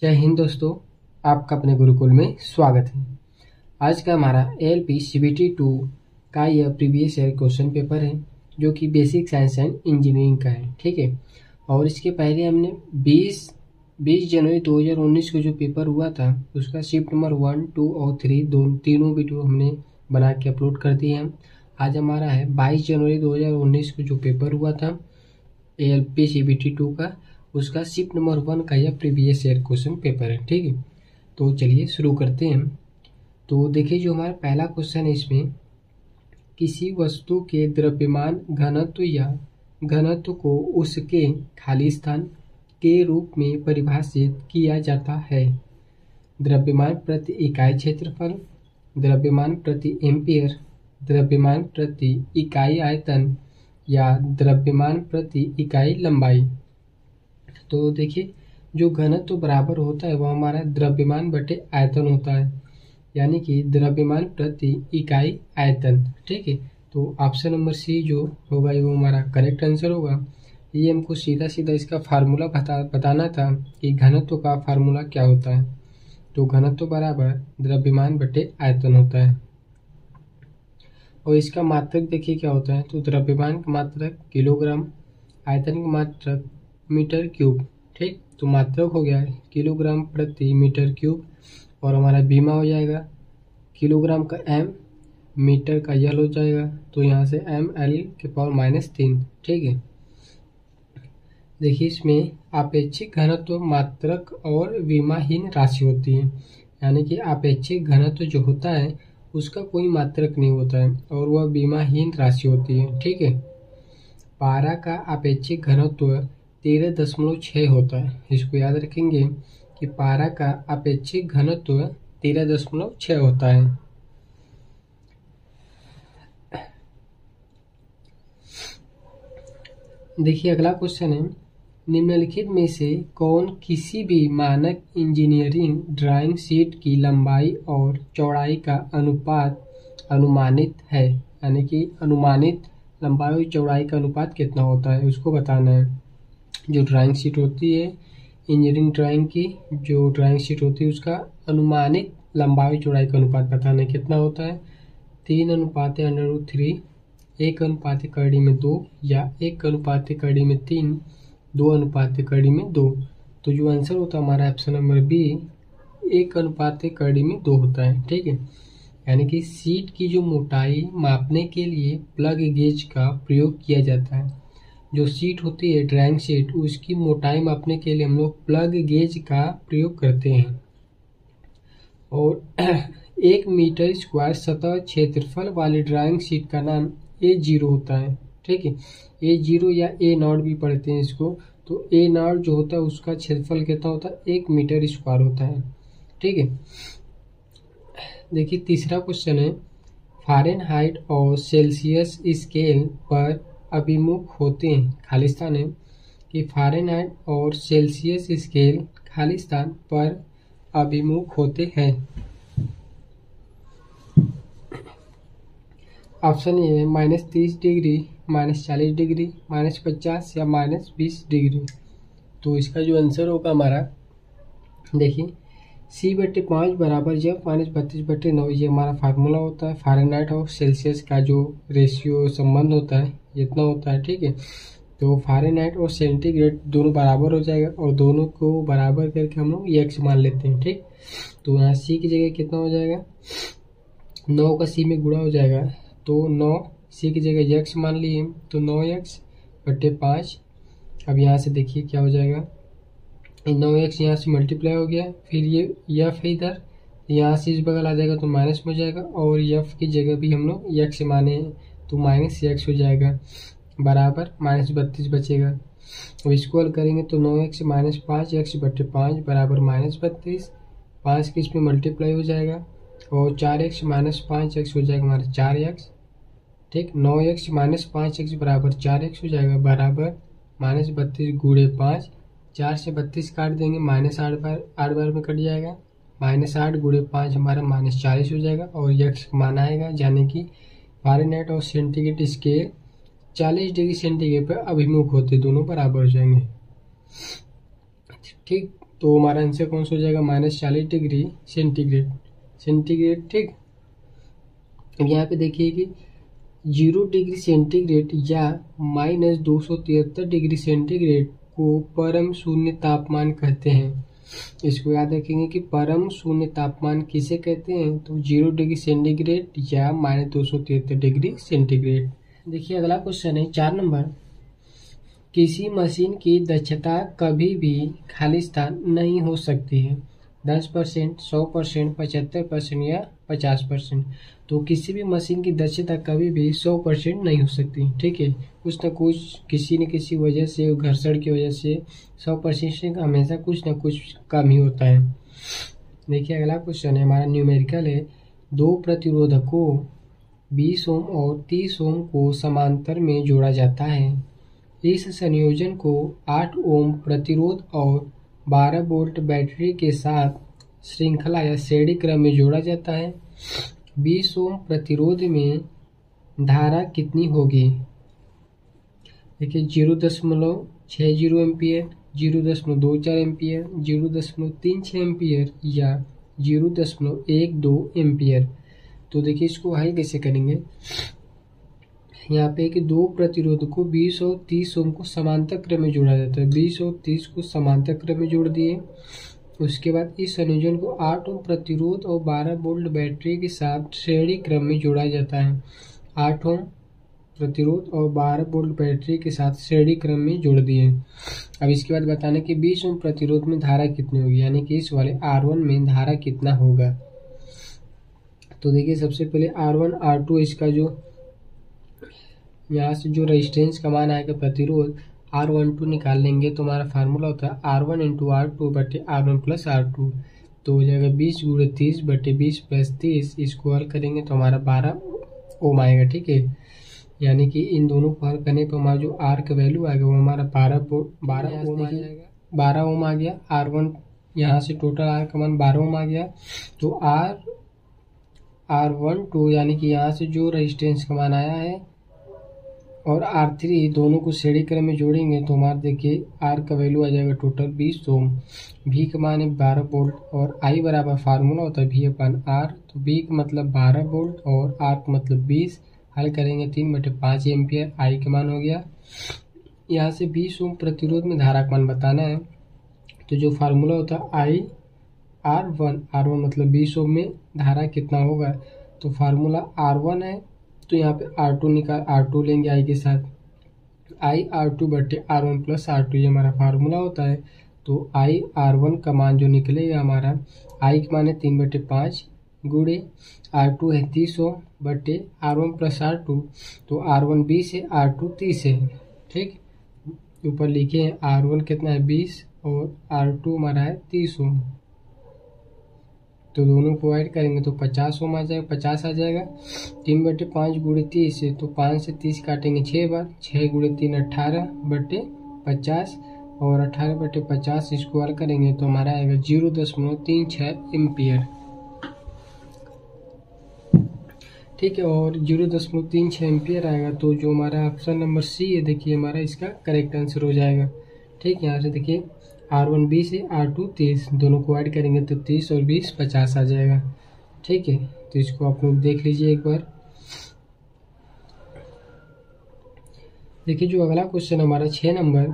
जय हिंद दोस्तों, आपका अपने गुरुकुल में स्वागत है। आज का हमारा ALP CBT 2 का यह प्रीवियस ईयर क्वेश्चन पेपर है जो कि बेसिक साइंस एंड इंजीनियरिंग का है। ठीक है, और इसके पहले हमने 20 जनवरी 2019 को जो पेपर हुआ था उसका शिफ्ट नंबर 1, 2 और 3 तीनों वीडियो हमने बना के अपलोड कर दिए हैं। आज हमारा है 22 जनवरी 2019 को जो पेपर हुआ था ALP CBT 2 का, उसका शिफ्ट नंबर 1 का यह प्रीवियस ईयर क्वेश्चन पेपर है। ठीक है, तो चलिए शुरू करते हैं। तो देखिए, जो हमारा पहला क्वेश्चन है इसमें, किसी वस्तु के द्रव्यमान घनत्व या घनत्व को उसके खाली स्थान के रूप में परिभाषित किया जाता है। द्रव्यमान प्रति इकाई क्षेत्रफल, द्रव्यमान प्रति एम्पियर, द्रव्यमान प्रति इकाई आयतन या द्रव्यमान प्रति इकाई लंबाई। तो देखिए, जो घनत्व बराबर होता है वह हमारा द्रव्यमान बटे आयतन होता है, यानी कि द्रव्यमान प्रति इकाई आयतन। ठीक है, तो ऑप्शन नंबर सी जो होगा वो हमारा करेक्ट आंसर होगा। ये हमको सीधा सीधा इसका फार्मूला बताना था कि घनत्व का फार्मूला क्या होता है। तो घनत्व बराबर द्रव्यमान बटे आयतन होता है। और इसका मात्रक देखिए क्या होता है, तो द्रव्यमान का मात्रक किलोग्राम, आयतन का मात्रक मीटर क्यूब। ठीक, तो मात्रक हो गया किलोग्राम प्रति मीटर क्यूब, और हमारा बीमा हो जाएगा किलोग्राम का m, मीटर का यल हो जाएगा, तो यहाँ से ml⁻3। ठीक है, देखिए इसमें आपेक्षिक घनत्व मात्रक और विमाहीन राशि होती है, यानी कि आपेक्षिक घनत्व जो होता है उसका कोई मात्रक नहीं होता है और वह विमाहीन राशि होती है। ठीक है, पारा का आपेक्षिक घनत्व 13.6 होता है। इसको याद रखेंगे कि पारा का आपेक्षिक घनत्व 13.6 होता है। देखिए अगला क्वेश्चन है, निम्नलिखित में से कौन किसी भी मानक इंजीनियरिंग ड्राइंग शीट की लंबाई और चौड़ाई का अनुमानित है, यानी कि अनुमानित लंबाई और चौड़ाई का अनुपात कितना होता है उसको बताना है। जो ड्राइंग शीट होती है इंजीनियरिंग ड्राइंग की, जो ड्राइंग शीट होती है उसका अनुमानित लंबाई चौड़ाई का अनुपात बताना है कितना होता है। 3:√3, 1:2 या 1:3, 2:2। तो जो आंसर होता है हमारा ऑप्शन नंबर बी 1:2 होता है। ठीक है, यानी कि शीट की जो मोटाई मापने के लिए प्लग गेज का प्रयोग किया जाता है। जो शीट होती है ड्राइंग शीट, उसकी मोटाई मापने के लिए हम लोग प्लग गेज का प्रयोग करते हैं। और 1 मीटर स्क्वायर सतह क्षेत्रफल वाली ड्राइंग शीट का नाम A0 होता है। ठीक है, A0 या A0 भी पढ़ते हैं इसको। तो A0 जो होता है उसका क्षेत्रफल कितना होता है, 1 मीटर स्क्वायर होता है। ठीक है, देखिए तीसरा क्वेश्चन है, फ़ारेनहाइट और सेल्सियस स्केल पर अभिमुख होते हैं। खाली स्थान है कि फ़ारेनहाइट और सेल्सियस स्केल खाली स्थान पर अभिमुख होते हैं। ऑप्शन ए है -30 डिग्री, -40 डिग्री, -50 या -20 डिग्री। तो इसका जो आंसर होगा हमारा, देखिए C/5 बराबर जब -32/9, ये हमारा फार्मूला होता है। फ़ारेनहाइट और सेल्सियस का जो रेशियो संबंध होता है इतना होता है। ठीक है, तो फ़ारेनहाइट और सेंटीग्रेड दोनों बराबर हो जाएगा और दोनों को बराबर करके हम लोग x मान लेते हैं। ठीक, तो यहाँ C की जगह कितना हो जाएगा, 9 का C में गुणा हो जाएगा, तो 9 C की जगह x मान लिए, तो 9x/5। अब यहाँ से देखिए क्या हो जाएगा, 9x यहाँ से मल्टीप्लाई हो गया, फिर ये f है इधर, यहाँ से इस बगल आ जाएगा तो माइनस में हो जाएगा, और f की जगह भी हम लोग x माने तो -x हो जाएगा, बराबर -32 बचेगा। तो इसको हल करेंगे तो 9x - 5x/5 बराबर -32, 5 के इसमें मल्टीप्लाई हो जाएगा, और 4x - 5x हो जाएगा हमारा 4x। ठीक, 9x - 5x बराबर 4x हो जाएगा, बराबर -32 गुणे 5, 4 से 32 काट देंगे, -8 बार में कट जाएगा, -8 गुणे 5 हमारा -40 हो जाएगा, और x मान आएगा, यानी कि फ़ारेनहाइट और सेंटीग्रेड स्केल 40 डिग्री सेंटीग्रेड पर अभिमुख होते दोनों बराबर हो जाएंगे। ठीक, तो हमारा आंसर कौन सा हो जाएगा, -40 डिग्री सेंटीग्रेड। ठीक, अब यहाँ पे देखिए कि 0 डिग्री सेंटीग्रेड या -273 डिग्री सेंटीग्रेड को परम शून्य तापमान कहते हैं। इसको याद रखेंगे कि परम शून्य तापमान किसे कहते हैं, तो 0 डिग्री सेंटीग्रेड या -273 डिग्री सेंटीग्रेड। देखिए अगला क्वेश्चन है 4 नंबर, किसी मशीन की दक्षता कभी भी खालिस्तान नहीं हो सकती है, 10%, 100%, 75% या 50%। तो किसी भी मशीन की दक्षता कभी भी 100% नहीं हो सकती। ठीक है, कुछ न कुछ किसी न किसी वजह से, घर्षण की वजह से 100% से हमेशा कुछ न कुछ कम ही होता है। देखिए अगला क्वेश्चन है हमारा न्यूमेरिकल है, दो प्रतिरोधकों 20 ओम और 30 ओम को समांतर में जोड़ा जाता है। इस संयोजन को 8 ओम प्रतिरोध और 12 वोल्ट बैटरी के साथ श्रृंखला या श्रेणी क्रम में जोड़ा जाता है। 20 ओम प्रतिरोध में धारा कितनी होगी? देखिए 0.60 एम्पियर, 0.24 एम्पियर, 0.36 एम्पियर या 0.12 एम्पियर। तो देखिए इसको हल कैसे करेंगे, यहाँ पे कि दो प्रतिरोधकों 20 और 30 ओम को समांतर क्रम में जोड़ा जाता है। 20 और 30 को समांतर क्रम में जोड़ दिए, उसके बाद इस संयोजन को 8 ओम प्रतिरोध और 12 वोल्ट बैटरी के साथ श्रेणी क्रम में जोड़ा जाता है। 8 ओम प्रतिरोध और 12 वोल्ट बैटरी के साथ श्रेणी क्रम में जोड़ दिए। अब इसके बाद बताने कि 20 ओम प्रतिरोध में धारा कितनी होगी, यानी कि इस वाले R1 में धारा कितना होगा। तो देखिए सबसे पहले R1 R2 इसका जो यहाँ से जो रेजिस्टेंस का मान आएगा प्रतिरोध R12 निकाल लेंगे, तो हमारा फार्मूला होता है R1 × R2 बटे R1 + R2। तो हो जाएगा 20 × 30 बटे 20 + 30। इसको हल करेंगे तो हमारा 12 ओम आएगा। ठीक है, यानी कि इन दोनों को हल करने पर हमारा जो R का वैल्यू आएगा वो हमारा 12 ओम आ जाएगा। 12 ओम आ गया। R1 यहाँ से टोटल R का मान 12 ओम आ गया। तो R12 यानी कि यहाँ से जो रेजिस्टेंस का मान आया है और R3 दोनों को श्रेणी क्रम में जोड़ेंगे तो हमारा देखिए R का वैल्यू आ जाएगा टोटल 20 ओम। V का मान है 12 वोल्ट और I बराबर फार्मूला होता है V/R। तो V का मतलब 12 वोल्ट और R का मतलब 20। हल करेंगे 3/5 एम्पियर, I का मान हो गया। यहाँ से 20 ओम प्रतिरोध में धारा का मान बताना है, तो जो फार्मूला होता है I/R1 मतलब 20 ओम में धारा कितना होगा। तो फार्मूला R1 है, तो यहाँ पे R2 लेंगे I के साथ, I/R2 बटे R1 + R2 ये हमारा फार्मूला होता है। तो I/R1 का मान जो निकलेगा हमारा, I का मान है 3/5 गुणे R2 है 30 ओम बटे R1 + R2। तो R1 20 है, R2 30 है। ठीक, ऊपर लिखे हैं R1 कितना है 20 और R2 हमारा है 30 ओम। तो दोनों को ऐड करेंगे तो 50 ओम आ जाएगा, 50 आ जाएगा। 3/5 गुणे 30 है, तो 5 से 30 काटेंगे 6 बार, 6 गुणे 3 18 बटे 50 और 18/50 इसको हल करेंगे तो हमारा आएगा 0.36 एम्पियर। ठीक है, और 0.36 एम्पियर आएगा तो जो हमारा ऑप्शन नंबर C है देखिए हमारा इसका करेक्ट आंसर हो जाएगा। ठीक, यहाँ से देखिए R1 20 है, R2 30, दोनों को ऐड करेंगे तो 30 और 20 50 आ जाएगा। ठीक है, तो इसको आप लोग देख लीजिए एक बार। देखिए जो अगला क्वेश्चन हमारा 6 नंबर,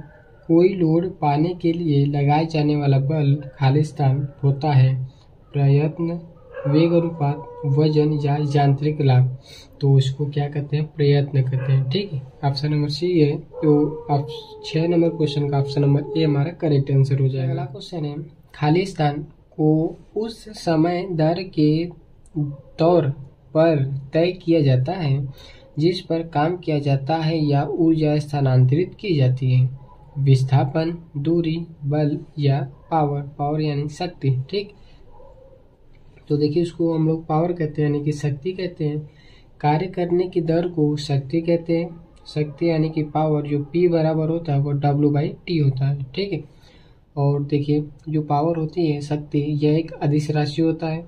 कोई लोड पाने के लिए लगाए जाने वाला बल खालिस्तान होता है, प्रयत्न, वेग अनुपात, वजन या यांत्रिक लाभ। तो इसको क्या कहते हैं, प्रयत्न कहते हैं। ठीक है, ऑप्शन नंबर C है, तो 6 नंबर क्वेश्चन का ऑप्शन नंबर A हमारा करेक्ट आंसर हो जाएगा। अगला क्वेश्चन है, खालिस्तान को उस समय दर के तौर पर तय किया जाता है जिस पर काम किया जाता है या ऊर्जा स्थानांतरित की जाती है, विस्थापन, दूरी, बल या पावर यानी शक्ति। ठीक, तो देखिए इसको हम लोग पावर कहते हैं, यानी कि शक्ति कहते हैं। कार्य करने की दर को शक्ति कहते हैं। शक्ति यानी कि पावर, जो P बराबर होता है वो W/T होता है। ठीक है, और देखिए जो पावर होती है शक्ति, यह एक अदिश राशि होता है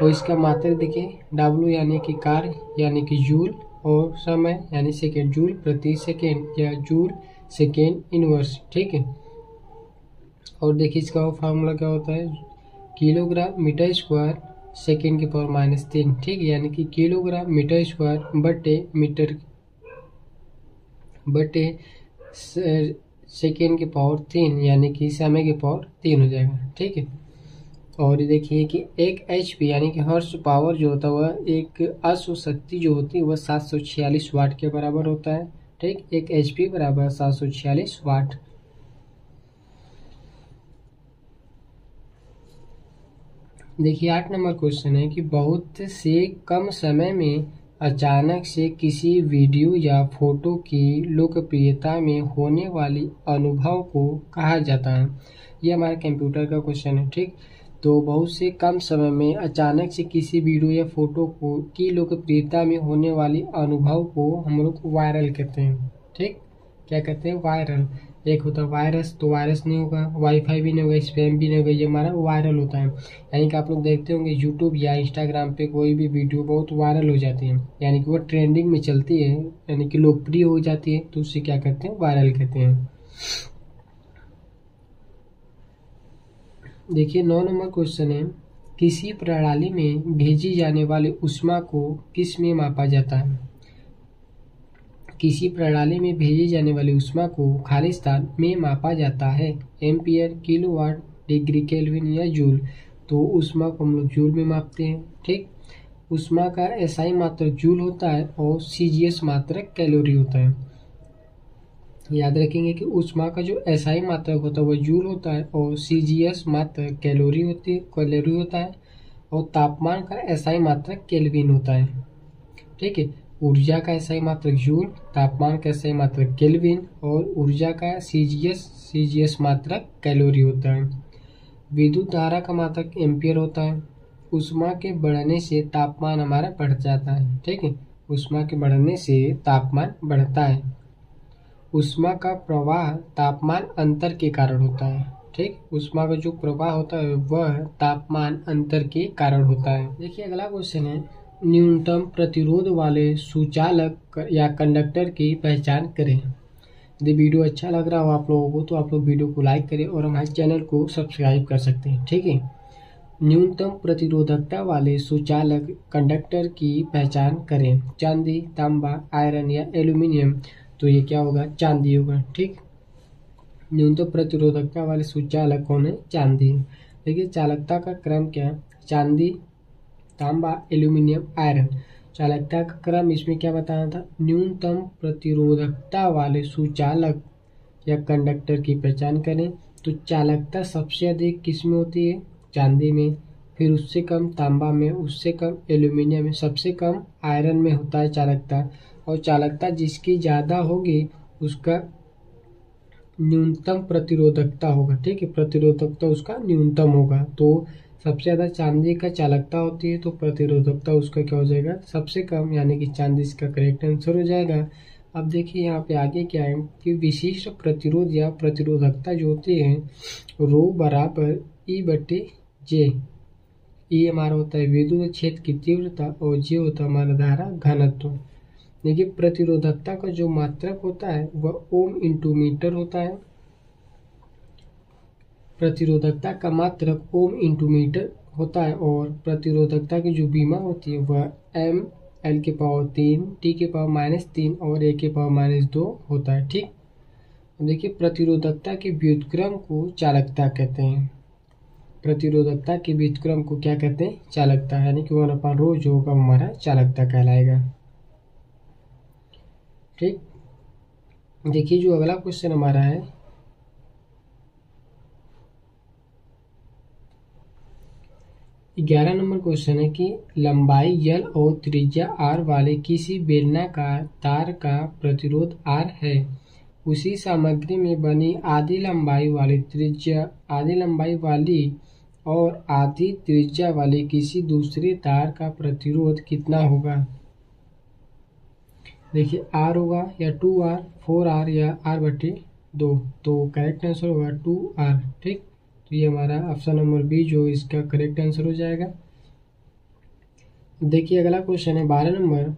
और इसका मात्रक देखिए W यानी कि कार्य यानी कि जूल और समय यानी सेकेंड, जूल प्रति सेकेंड या जूल सेकेंड इनवर्स। ठीक है, और देखिए इसका फार्मूला क्या होता है, किलोग्राम मीटर स्क्वायर सेकेंड की पावर -3, ठीक, यानी कि किलोग्राम मीटर स्क्वायर बटे सेकेंड की पावर 3, यानी कि समय की पावर 3 हो जाएगा, ठीक है। और ये देखिए कि एक HP यानी कि हॉर्स पावर जो होता है वह एक अश्व शक्ति जो होती है वह 746 वाट के बराबर होता है, ठीक। एक HP बराबर 746 वाट। देखिए 8 नंबर क्वेश्चन है कि बहुत से कम समय में अचानक से किसी वीडियो या फोटो की लोकप्रियता में होने वाली अनुभव को कहा जाता है। ये हमारे कंप्यूटर का क्वेश्चन है, ठीक। तो बहुत से कम समय में अचानक से किसी वीडियो या फोटो को की लोकप्रियता में होने वाली अनुभव को हम लोग वायरल कहते हैं, ठीक। क्या कहते हैं, वायरल। एक होता है वायरस, तो वायरस नहीं होगा, वाईफाई भी नहीं होगा, स्पैम भी नहीं होगा, ये हमारा वायरल होता है। यानी कि आप लोग देखते होंगे यूट्यूब या इंस्टाग्राम पे कोई भी वीडियो बहुत वायरल हो जाती है, यानी कि वो ट्रेंडिंग में चलती है, यानी कि लोकप्रिय हो जाती है, तो उसे क्या कहते हैं, वायरल कहते हैं। देखिए 9 नंबर क्वेश्चन है, किसी प्रणाली में भेजी जाने वाली ऊष्मा को किस में मापा जाता है। किसी प्रणाली में भेजी जाने वाली ऊष्मा को खाली स्थान में मापा जाता है, एम्पियर, किलोवाट, डिग्री केल्विन या जूल। तो ऊष्मा को हम लोग जूल में मापते हैं, ठीक। ऊष्मा का SI मात्रक जूल होता है और CGS मात्रक कैलोरी होता है। याद रखेंगे कि ऊष्मा का जो SI मात्रक होता है वह जूल होता है और CGS मात्रक कैलोरी होता है और तापमान का SI मात्रक केल्विन होता है, ठीक है। ऊर्जा का SI मात्रक जूल, तापमान का SI मात्रक केल्विन और ऊर्जा का CGS मात्रक कैलोरी होता है। विद्युत धारा का मात्रक एम्पियर होता है। ऊष्मा के बढ़ने से तापमान हमारा बढ़ जाता है, ठीक है। ऊष्मा के बढ़ने से तापमान बढ़ता है। ऊष्मा का प्रवाह तापमान अंतर के कारण होता है, ठीक। ऊष्मा का जो प्रवाह होता है वह तापमान अंतर के कारण होता है। देखिए अगला क्वेश्चन है, न्यूनतम प्रतिरोध वाले सुचालक या कंडक्टर की पहचान करें। यदि वीडियो अच्छा लग रहा हो आप लोगों को तो आप लोग वीडियो को लाइक करें और हमारे चैनल को सब्सक्राइब कर सकते हैं, ठीक है। न्यूनतम प्रतिरोधकता वाले सुचालक कंडक्टर की पहचान करें। चांदी, तांबा, आयरन या एल्यूमिनियम। तो ये क्या होगा, चांदी होगा, ठीक। न्यूनतम प्रतिरोधकता वाले सुचालक कौन है, चांदी। देखिए चालकता का क्रम क्या है, चांदी, तांबा, एल्यूमिनियम, आयरन। चालकता का क्रम इसमें क्या बताना था, न्यूनतम प्रतिरोधकता वाले सुचालक या कंडक्टर की पहचान करें। तो चालकता सबसे अधिक किस में होती है, चांदी में, फिर उससे कम तांबा में, उससे कम एल्यूमिनियम में, सबसे कम आयरन में होता है चालकता। और चालकता जिसकी ज़्यादा होगी उसका न्यूनतम प्रतिरोधकता होगा, ठीक है। प्रतिरोधकता उसका न्यूनतम होगा। तो सबसे ज़्यादा चांदी का चालकता होती है तो प्रतिरोधकता उसका क्या हो जाएगा, सबसे कम, यानी कि चांदी इसका करेक्ट आंसर हो जाएगा। अब देखिए यहाँ पे आगे क्या है कि विशिष्ट प्रतिरोध या प्रतिरोधकता जो होती है रो बराबर E/J। E हमारा होता है विद्युत क्षेत्र की तीव्रता और J होता है हमारा धारा घनत्व। देखिए प्रतिरोधकता का जो मात्रक होता है वह ओम इंटू मीटर होता है। प्रतिरोधकता का मात्रक ओम इंटू मीटर होता है और प्रतिरोधकता की जो बीमा होती है वह M/L के पावर 3, T के पावर -3 और A के पावर -2 होता है, ठीक। देखिए प्रतिरोधकता के व्युत्क्रम को चालकता कहते हैं। प्रतिरोधकता के व्युत्क्रम को क्या कहते हैं, चालकता, यानी कि 1/ρ जो होगा हमारा चालकता कहलाएगा, ठीक। देखिए जो अगला क्वेश्चन हमारा है, ग्यारह नंबर क्वेश्चन है कि लंबाई L और त्रिज्या R वाले किसी बेलनाकार तार का प्रतिरोध R है। उसी सामग्री में बनी आधी लंबाई वाली और आधी त्रिज्या वाली किसी दूसरे तार का प्रतिरोध कितना होगा। देखिए R होगा या 2R, 4R या R/2। तो करेक्ट आंसर होगा 2R, ठीक। तो ये हमारा ऑप्शन नंबर बी जो इसका करेक्ट आंसर हो जाएगा। देखिए अगला क्वेश्चन है 12 नंबर,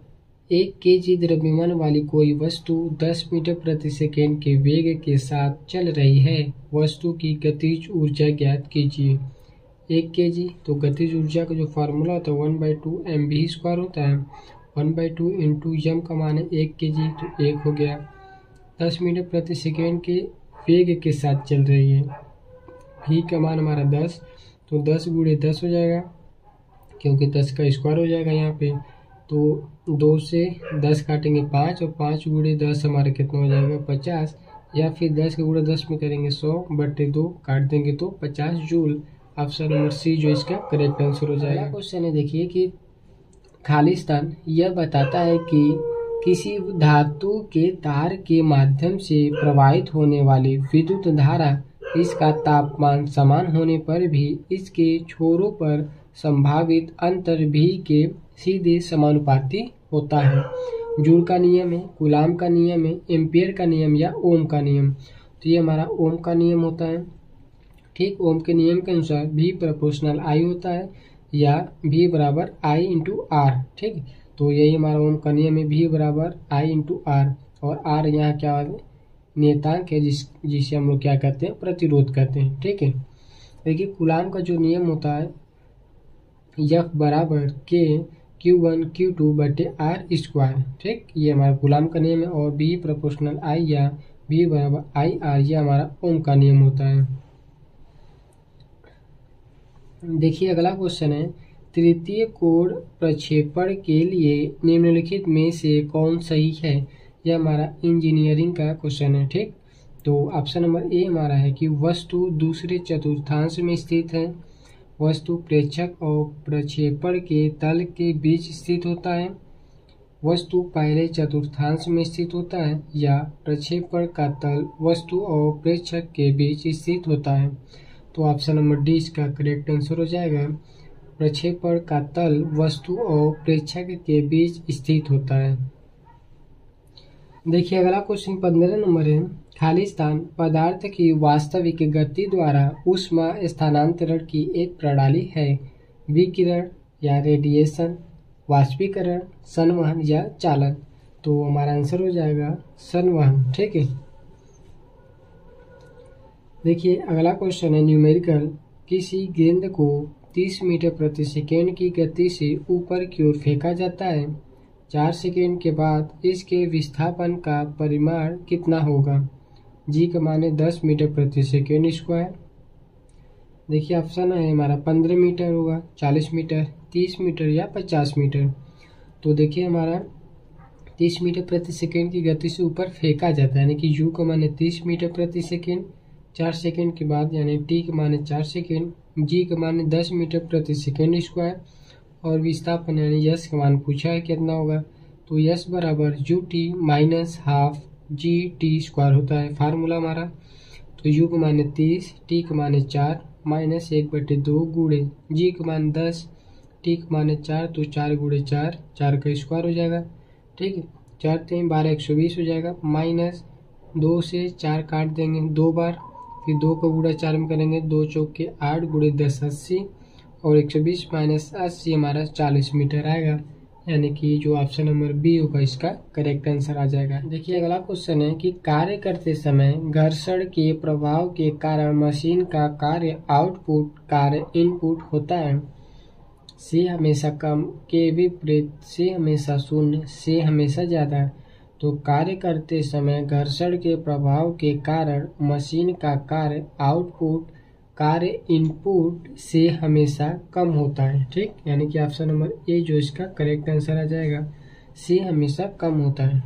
1 kg द्रव्यमान वाली कोई वस्तु 10 मीटर प्रति सेकेंड के वेग के साथ चल रही है। वस्तु की गतिज ऊर्जा ज्ञात कीजिए। 1 kg, तो गतिज ऊर्जा का जो फार्मूला होता है 1/2 mv² होता है। 1/2 इंटू यम का मान है 1 kg, तो 1 हो गया। 10 मीटर प्रति सेकेंड के वेग के साथ चल रही है। v का मान हमारा 10, तो 10 गुणे 10 हो जाएगा, क्योंकि 10 का स्क्वायर हो जाएगा यहाँ पे। तो 2 से 10 काटेंगे 5, और 5 गुणे 10 हमारा कितना हो जाएगा 50, या फिर 10 के गुणे 10 में करेंगे 100/2 काट देंगे तो 50 जूल। ऑप्शन नंबर सी जो इसका करेक्ट आंसर हो जाएगा। क्वेश्चन है देखिए कि खाली स्थान यह बताता है कि किसी धातु के तार के माध्यम से प्रवाहित होने वाली विद्युत धारा इसका तापमान समान होने पर भी इसके छोरों पर संभावित अंतर भी के सीधे समानुपाती होता है। जूल का नियम है, कूलाम का नियम है, एम्पियर का नियम या ओम का नियम। तो ये हमारा ओम का नियम होता है। ठीक, ओम के नियम के अनुसार V प्रोपोर्शनल I होता है, या V बराबर I इंटू आर। ठीक, तो यही हमारा ओम का नियम है, V बराबर I इंटू आर, और आर यहाँ क्या है, नियतांक है, जिसे हम लोग क्या कहते हैं, प्रतिरोध कहते हैं। ठीक है, देखिए कूलाम का जो नियम होता है F बराबर K Q1 Q2/r²। ठीक, ये हमारा कूलाम का नियम है। और B प्रोपोर्शनल I या V बराबर IR, ये हमारा ओम का नियम होता है। देखिए अगला क्वेश्चन है, तृतीय कोण प्रक्षेपण के लिए निम्नलिखित में से कौन सही है। यह हमारा इंजीनियरिंग का क्वेश्चन है। ठीक, तो ऑप्शन नंबर ए हमारा है कि वस्तु दूसरे चतुर्थांश में स्थित है। वस्तु प्रेक्षक और प्रक्षेपण के तल के बीच स्थित होता है। वस्तु पहले चतुर्थांश में स्थित होता है, या प्रक्षेपण का तल वस्तु और प्रेक्षक के बीच स्थित होता है। तो ऑप्शन नंबर डी इसका करेक्ट आंसर हो जाएगा। प्रक्षेपण का तल वस्तु और प्रेक्षक के बीच स्थित होता है। देखिए अगला क्वेश्चन 15 नंबर है, खाली स्थान पदार्थ की वास्तविक गति द्वारा ऊष्मा स्थानांतरण की एक प्रणाली है। विकिरण या रेडिएशन, वाष्पीकरण, संवहन या चालन। तो हमारा आंसर हो जाएगा संवहन। ठीक है, देखिए अगला क्वेश्चन है न्यूमेरिकल, किसी गेंद को 30 मीटर प्रति सेकेंड की गति से ऊपर की ओर फेंका जाता है। 4 सेकेंड के बाद इसके विस्थापन का परिमाण कितना होगा। जी का मान है 10 मीटर प्रति सेकेंड स्क्वायर। देखिए ऑप्शन है हमारा 15 मीटर होगा, 40 मीटर, 30 मीटर या 50 मीटर। तो देखिए हमारा 30 मीटर प्रति सेकेंड की गति से ऊपर फेंका जाता है, यानी कि यू का मान है 30 मीटर प्रति सेकेंड। 4 सेकेंड के बाद यानी टी का मान है 4 सेकेंड, जी का मान है 10 मीटर प्रति सेकेंड स्क्वायर, और विस्थापन यानी यस का मान पूछा है कितना होगा। तो यस बराबर U T minus half G T square होता है फार्मूला हमारा। तो यू का मान है 30, टी का मान है 4 माइनस 1/2 गुणे जी का मान 10, टी का मान है 4, तो 4 गुणे 4, 4 का स्क्वायर हो जाएगा। ठीक है, 4 3 12 120 हो जाएगा, माइनस 2 से 4 काट देंगे 2 बार, फिर 2 का गुणा 4 में करेंगे, 2 चौके 8 गुणे 10 80, और 120 माइनस 80 हमारा 40 मीटर आएगा, यानी कि जो ऑप्शन नंबर बी होगा इसका करेक्ट आंसर आ जाएगा। देखिए अगला क्वेश्चन है कि कार्य करते समय घर्षण के प्रभाव के कारण मशीन का कार्य आउटपुट कार्य इनपुट होता है। से हमेशा कम, के विपरीत से हमेशा शून्य, से हमेशा ज्यादा। तो कार्य करते समय घर्षण के प्रभाव के कारण मशीन का कार्य आउटपुट कार्य इनपुट से हमेशा कम होता है। ठीक, यानी कि ऑप्शन नंबर ए जो इसका करेक्ट आंसर आ जाएगा, से हमेशा कम होता है।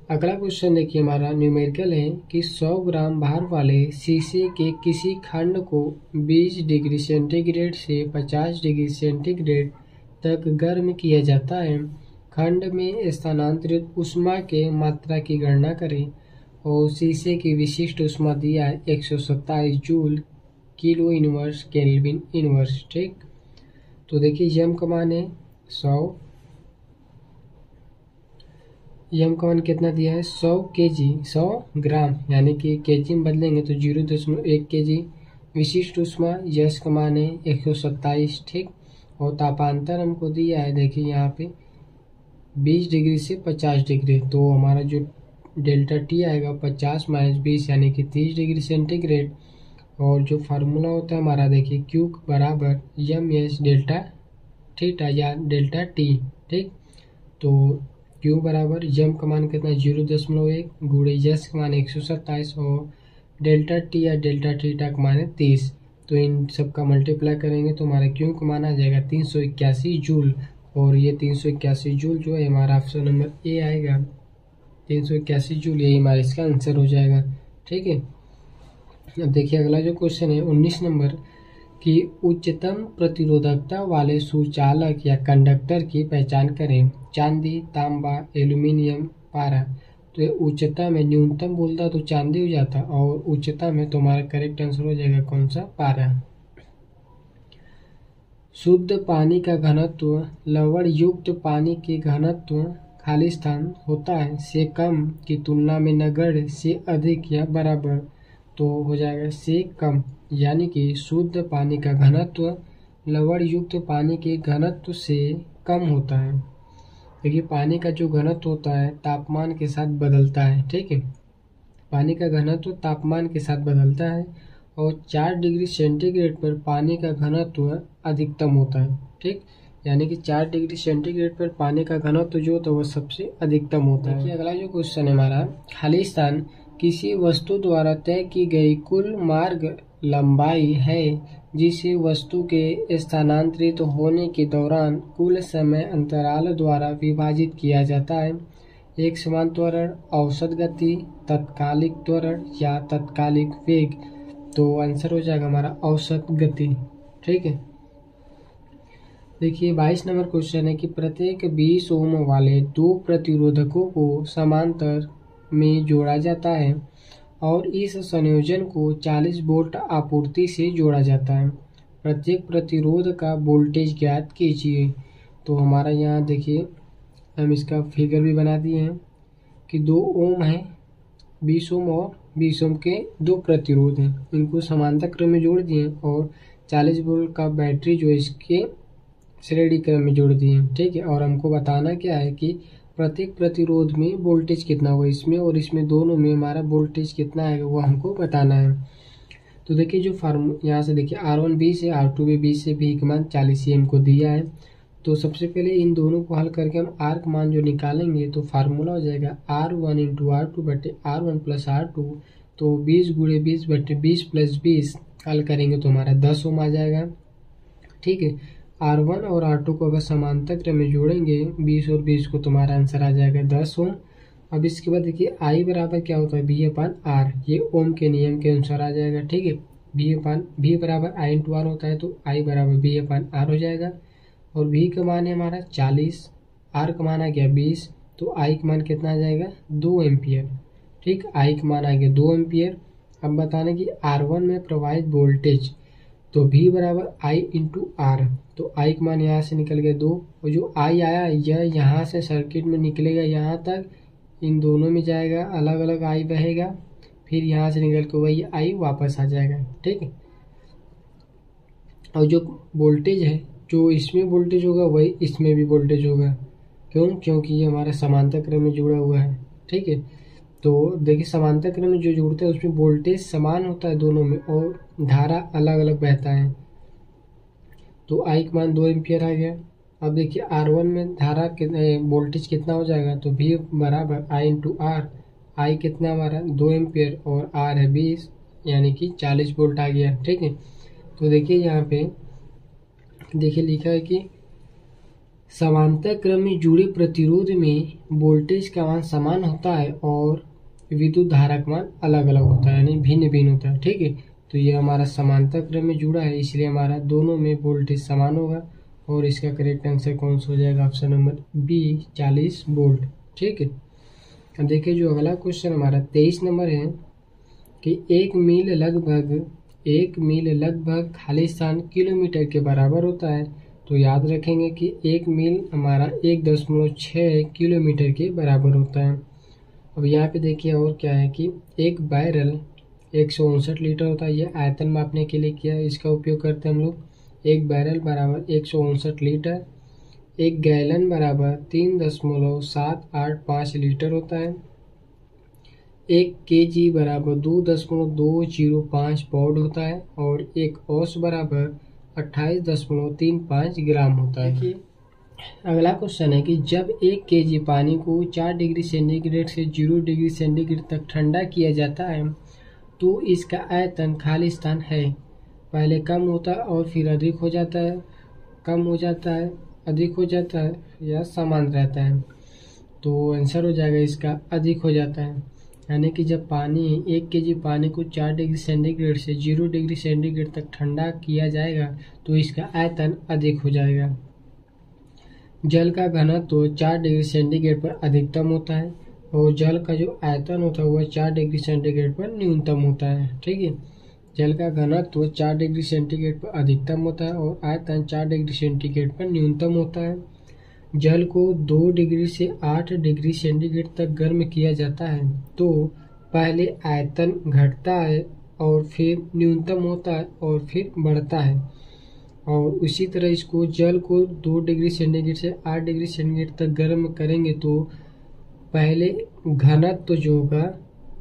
अगला क्वेश्चन देखिए हमारा न्यूमेरिकल है कि 100 ग्राम भार वाले शीशे के किसी खंड को 20 डिग्री सेंटीग्रेड से 50 डिग्री सेंटीग्रेड तक गर्म किया जाता है। खंड में स्थानांतरित ऊष्मा के मात्रा की गणना करें, और शीशे की विशिष्ट ऊष्मा दिया है 127 joule kilo inverse kelvin inverse. ठीक, तो देखिए यम का मान है 100, यम का मान कितना दिया है 100 केजी 100 ग्राम, यानी कि केजी में बदलेंगे तो 0.1 केजी। विशिष्ट ऊष्मा यश का मान है 127। ठीक, और तापांतर हमको दिया है देखिए यहाँ पे 20 डिग्री से 50 डिग्री, तो हमारा जो डेल्टा टी आएगा 50 - 20 यानी कि 30 डिग्री सेंटीग्रेड। और जो फार्मूला होता है हमारा देखिए Q बराबर MS डेल्टा थीटा या डेल्टा टी। ठीक, तो Q बराबर यम का मान कितना 0.1 गुणे यस का मान 127 और डेल्टा टी या डेल्टा थीटा का मान है 30। तो इन सब का मल्टीप्लाई करेंगे तो हमारा Q का मान आ जाएगा 381 जूल। और ये 381 जूल जो है हमारा ऑप्शन नंबर ए आएगा, 381 जूल, यही हमारा इसका आंसर हो जाएगा। ठीक है, अब देखिए अगला जो क्वेश्चन है 19 नंबर कि उच्चतम प्रतिरोधकता वाले सुचालक या कंडक्टर की पहचान करें। चांदी, तांबा, एल्यूमिनियम, पारा। तो ये उच्चतम है, न्यूनतम बोलता तो चांदी हो जाता और उच्चतम है तो हमारा करेक्ट आंसर हो जाएगा कौन सा, पारा। शुद्ध पानी का घनत्व लवण युक्त पानी के घनत्व खाली स्थान होता है से कम की तुलना में नगण्य से अधिक या बराबर। तो हो जाएगा से कम, यानी कि शुद्ध पानी का घनत्व लवण युक्त पानी के घनत्व से कम होता है। देखिए पानी का जो घनत्व होता है तापमान के साथ बदलता है। ठीक है, पानी का घनत्व तापमान के साथ बदलता है और 4 डिग्री सेंटीग्रेड पर पानी का घनत्व अधिकतम होता है। ठीक, यानी कि 4 डिग्री सेंटीग्रेड पर पानी का घनत्व जो होता है वो सबसे अधिकतम होता है। अगला जो क्वेश्चन है हमारा, खाली स्थान किसी वस्तु द्वारा तय की गई कुल मार्ग लंबाई है जिसे वस्तु के स्थानांतरित होने के दौरान कुल समय अंतराल द्वारा विभाजित किया जाता है। एक समान त्वरण, औसत गति, तत्कालिक त्वरण या तत्कालिक वेग। तो आंसर हो जाएगा हमारा औसत गति। ठीक है, देखिए 22 नंबर क्वेश्चन है कि प्रत्येक 20 ओम वाले 2 प्रतिरोधकों को समांतर में जोड़ा जाता है और इस संयोजन को 40 वोल्ट आपूर्ति से जोड़ा जाता है। प्रत्येक प्रतिरोध का वोल्टेज ज्ञात कीजिए। तो हमारा यहाँ देखिए हम इसका फिगर भी बना दिए हैं कि 2 ओम है, 20 ओम और 20 ओम के 2 प्रतिरोध हैं, इनको समांतर क्रम में जोड़ दिए और 40 वोल्ट का बैटरी जो इसके श्रेणी क्रम में जोड़ दिए। ठीक है, और हमको बताना क्या है कि प्रत्येक प्रतिरोध में वोल्टेज कितना होगा, इसमें और इसमें दोनों में हमारा वोल्टेज कितना आएगा वो हमको बताना है। तो देखिए जो यहाँ से देखिए R1 20 है, R2 भी 20 है, V का मान 40 ही हमको दिया है। तो सबसे पहले इन दोनों को हल करके हम R का मान जो निकालेंगे तो फार्मूला हो जाएगा R1 × R2 बटे R1 + R2। तो 20 × 20 बटे 20 + 20 हल करेंगे तो हमारा 10 ओम आ जाएगा। ठीक है, R1 और R2 को अगर समांतर क्रम में जोड़ेंगे 20 और 20 को, तुम्हारा आंसर आ जाएगा 10 ओम। अब इसके बाद देखिए I बराबर क्या होता है V/R, ये ओम के नियम के अनुसार आ जाएगा। ठीक है, V बराबर I × R होता है तो I बराबर V/R हो जाएगा। और V का मान है हमारा 40, R का मान आ गया 20, तो I का मान कितना आ जाएगा 2 एम्पियर। ठीक, I का मान आ गया 2 एम्पियर। अब बताना कि R1 में प्रवाहित वोल्टेज, तो V बराबर I × R, तो I का मान यहाँ से निकल गया 2 और जो I आया यह यहाँ से सर्किट में निकलेगा यहाँ तक, इन दोनों में जाएगा, अलग अलग I बहेगा, फिर यहाँ से निकल के वही I वापस आ जाएगा। ठीक है, और जो वोल्टेज है, जो इसमें वोल्टेज होगा वही इसमें भी वोल्टेज होगा। क्यों? क्योंकि ये हमारा समांतर क्रम में जुड़ा हुआ है। ठीक है, तो देखिए समांतर क्रम में जो जुड़ता है उसमें वोल्टेज समान होता है दोनों में और धारा अलग अलग बहता है। तो I का मान 2 एम्पियर आ गया। अब देखिए R1 में धारा वोल्टेज कितना हो जाएगा, तो V बराबर I × R, I कितना हमारा 2 एम्पियर और R है 20, यानी कि 40 वोल्ट आ गया। ठीक है, तो देखिए यहाँ पे देखिए लिखा है कि समांतर क्रम में जुड़े प्रतिरोध में वोल्टेज का मान समान होता है और विद्युत धारा का मान अलग अलग होता है, यानी भिन्न भिन्न होता है। ठीक है, तो ये हमारा समांतर क्रम में जुड़ा है इसलिए हमारा दोनों में वोल्टेज समान होगा और इसका करेक्ट आंसर कौन सा हो जाएगा, ऑप्शन नंबर बी 40 वोल्ट। ठीक है, अब देखिए जो अगला क्वेश्चन हमारा 23 नंबर है कि 1 मील लगभग खाली स्थान किलोमीटर के बराबर होता है। तो याद रखेंगे कि 1 मील हमारा 1.6 किलोमीटर के बराबर होता है। अब यहाँ पे देखिए और क्या है कि एक बैरल 159 लीटर होता है, ये आयतन मापने के लिए किया इसका उपयोग करते हैं हम लोग। एक बैरल बराबर 159 लीटर, 1 गैलन बराबर 3.785 लीटर होता है। 1 kg बराबर 2.205 पाउंड होता है और 1 औंस बराबर 28.35 ग्राम होता है। अगला क्वेश्चन है कि जब 1 kg पानी को 4 डिग्री सेंटीग्रेड से 0 डिग्री सेंटीग्रेड तक ठंडा किया जाता है तो इसका आयतन खाली स्थान है पहले कम होता है और फिर अधिक हो जाता है, कम हो जाता है, अधिक हो जाता है या समान रहता है। तो आंसर हो जाएगा इसका अधिक हो जाता है। यानी कि जब 1 kg पानी को 4 डिग्री सेंटीग्रेड से 0 डिग्री सेंटीग्रेड तक ठंडा किया जाएगा तो इसका आयतन अधिक हो जाएगा। जल का घनत्व तो 4 डिग्री सेंटीग्रेड पर अधिकतम होता है और जल का जो आयतन होता है वह 4 डिग्री सेंटीग्रेड पर न्यूनतम होता है। ठीक है, जल का घनत्व तो 4 डिग्री सेंटीग्रेड पर अधिकतम होता है और आयतन 4 डिग्री सेंटीग्रेड पर न्यूनतम होता है। जल को 2 डिग्री से 8 डिग्री सेंटीग्रेड तक गर्म किया जाता है तो पहले आयतन घटता है और फिर न्यूनतम होता है और फिर बढ़ता है। और उसी तरह इसको जल को 2 डिग्री सेंटीग्रेड से 8 डिग्री सेंटीग्रेड तक गर्म करेंगे तो पहले घनत्व जो होगा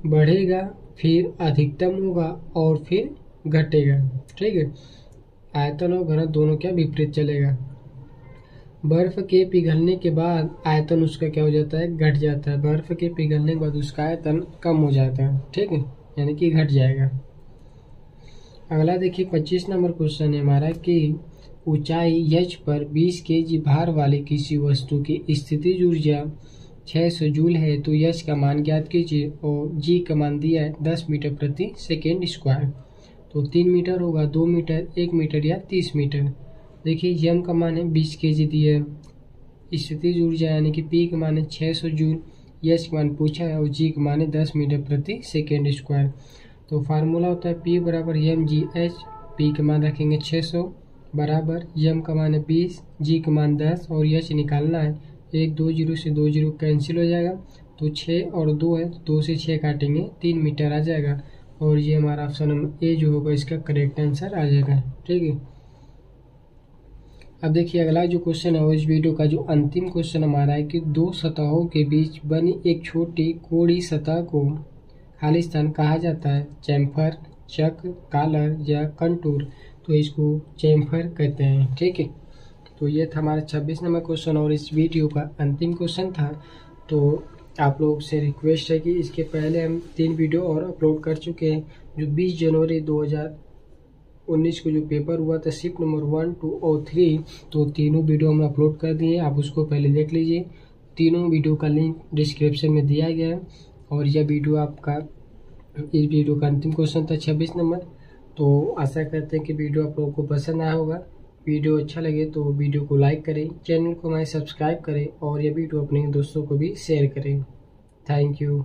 बढ़ेगा, फिर अधिकतम होगा और फिर घटेगा। ठीक है, आयतन और घनत्व दोनों क्या विपरीत चलेगा। बर्फ के पिघलने के बाद आयतन उसका क्या हो जाता है, घट जाता है। बर्फ के पिघलने के बाद उसका आयतन कम हो जाता है। ठीक है, यानी कि घट जाएगा। अगला देखिए 25 नंबर क्वेश्चन है हमारा कि ऊंचाई h पर 20 kg भार वाली किसी वस्तु की स्थितिज ऊर्जा 600 जूल है तो h का मान ज्ञात कीजिए और g का मान दिया है 10 मीटर प्रति सेकेंड स्क्वायर। तो 3 मीटर होगा, 2 मीटर, 1 मीटर या 30 मीटर। देखिए m का मान है 20 kg दिया है, स्थितिज ऊर्जा यानी कि p का मान है 600 जूल, h का मान पूछा है और g का मान है 10 मीटर प्रति सेकेंड स्क्वायर। तो फार्मूला होता है P बराबर mgh, P का मान रखेंगे 600 बराबर m का मान है 20, g का मान 10 और h निकालना है। 1 2 0 से 2 0 कैंसिल हो जाएगा तो 6 और 2 है, 2 से 6 काटेंगे 3 मीटर आ जाएगा और ये हमारा ऑप्शन नंबर ए जो होगा इसका करेक्ट आंसर आ जाएगा। ठीक है, अब देखिए अगला जो क्वेश्चन है वो इस वीडियो का जो अंतिम क्वेश्चन हमारा है कि दो सतहों के बीच बनी एक छोटी कोड़ी सतह को खाली स्थान कहा जाता है। चैम्फर, चक, कॉलर या कंटूर। तो इसको चैम्फर कहते हैं। ठीक है, तो ये था हमारा 26 नंबर क्वेश्चन और इस वीडियो का अंतिम क्वेश्चन था। तो आप लोग से रिक्वेस्ट है कि इसके पहले हम 3 वीडियो और अपलोड कर चुके हैं। जो 20 जनवरी 2019 को जो पेपर हुआ था शिफ्ट नंबर 1, 2 और 3, तो तीनों वीडियो हम अपलोड कर दिए। आप उसको पहले देख लीजिए। तीनों वीडियो का लिंक डिस्क्रिप्शन में दिया गया है। और यह वीडियो आपका इस वीडियो का अंतिम क्वेश्चन था 26 नंबर। तो आशा करते हैं कि वीडियो आप लोगों को पसंद आया होगा। वीडियो अच्छा लगे तो वीडियो को लाइक करें, चैनल को हमारे सब्सक्राइब करें और यह वीडियो अपने दोस्तों को भी शेयर करें। Thank you.